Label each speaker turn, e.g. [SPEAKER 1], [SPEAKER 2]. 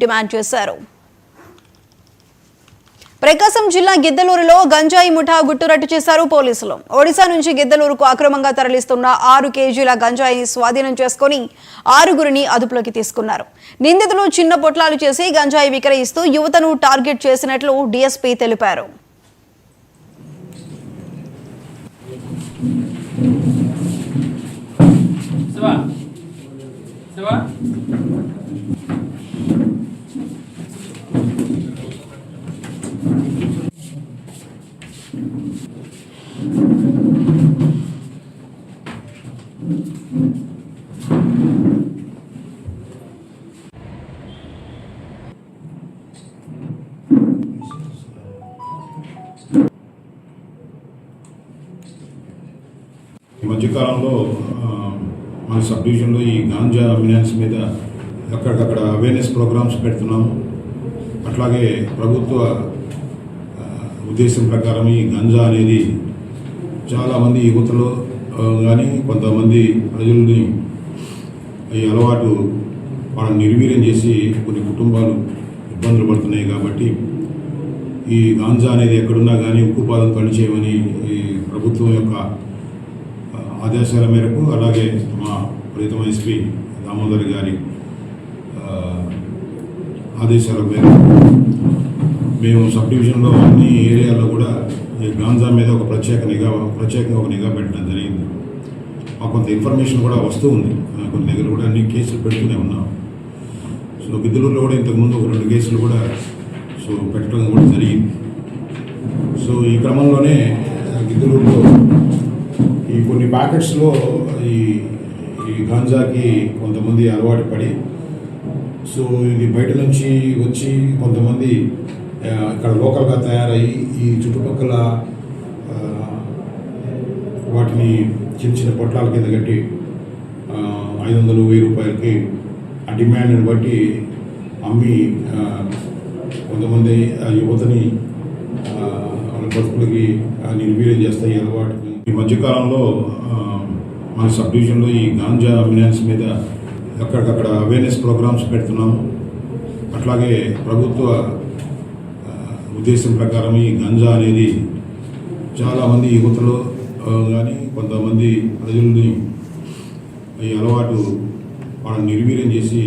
[SPEAKER 1] Demand చేశారు. ప్రకాశం జిల్లా గిద్దలూరులో గంజాయి ముఠా గుట్టురట్టు చేశారు పోలీసులు. ఒడిశా నుంచి గిద్దలూరుకు అక్రమంగా తరలిస్తున్న 6 కేజీల గంజాయిని స్వాధీనం చేసుకుని 6గురిని అదుపులోకి తీసుకున్నారు. నిందితులు చిన్న పొట్లాలు చేసి గంజాయి విక్రయిస్తూ యువతను టార్గెట్ చేసినట్లు డీఎస్పీ తెలిపారు.
[SPEAKER 2] ఈ మధ్యకాలంలో మన సబ్ డివిజన్లో ఈ గాంజా మినాన్స్ మీద అక్కడికక్కడ అవేర్నెస్ ప్రోగ్రామ్స్ పెడుతున్నాము. అట్లాగే ప్రభుత్వ ఉద్దేశం ప్రకారం ఈ గంజా అనేది చాలామంది యువతలో కానీ కొంతమంది ప్రజల్ని ఈ అలవాటు వాళ్ళని నిర్వీర్యం చేసి కొన్ని కుటుంబాలు ఇబ్బందులు పడుతున్నాయి. కాబట్టి ఈ గాంజా అనేది ఎక్కడున్నా కానీ ఉక్కుపాదం తడిచేయమని ఈ ప్రభుత్వం యొక్క ఆదేశాల మేరకు, అలాగే మా ప్రీతమ ఎస్పీ దామోదర్ గారి ఆదేశాల మేరకు మేము సబ్ డివిజన్లో అన్ని ఏరియాల్లో కూడా ఈ గాంజా మీద ప్రత్యేకంగా ఒక నిఘా పెట్టడం జరిగింది. మాకు కొంత ఇన్ఫర్మేషన్ కూడా వస్తూ ఉంది. కొన్ని దగ్గర కూడా అన్ని కేసులు పెడుతూనే ఉన్నాం. సో గిద్దలూరులో కూడా ఇంతకుముందు ఒక 2 కేసులు కూడా పెట్టడం కూడా జరిగింది. సో ఈ క్రమంలోనే గిద్దలూరులో ఈ కొన్ని ప్యాకెట్స్లో ఈ గాంజాకి కొంతమంది అలవాటు పడి సో ఇది బయట నుంచి వచ్చి కొంతమంది ఇక్కడ లోకల్గా తయారయ్యి ఈ చుట్టుపక్కల వాటిని చిన్న చిన్న పొట్లాల కింద కట్టి 500-1000 రూపాయలకి ఆ డిమాండ్ని బట్టి అమ్మి కొంతమంది యువతని వాళ్ళ బతుకులకి నిర్వీర్యం చేస్తాయి అలవాటు. ఈ మధ్యకాలంలో మన సబ్ డివిజన్లో ఈ గాంజా మినాన్స్ మీద అక్కడికక్కడ అవేర్నెస్ ప్రోగ్రామ్స్ పెడుతున్నాము. అట్లాగే ప్రభుత్వ ఉద్దేశం ప్రకారం ఈ గంజా అనేది చాలామంది యువతలో కానీ కొంతమంది ప్రజల్ని ఈ అలవాటు వాళ్ళని నిర్వీర్యం చేసి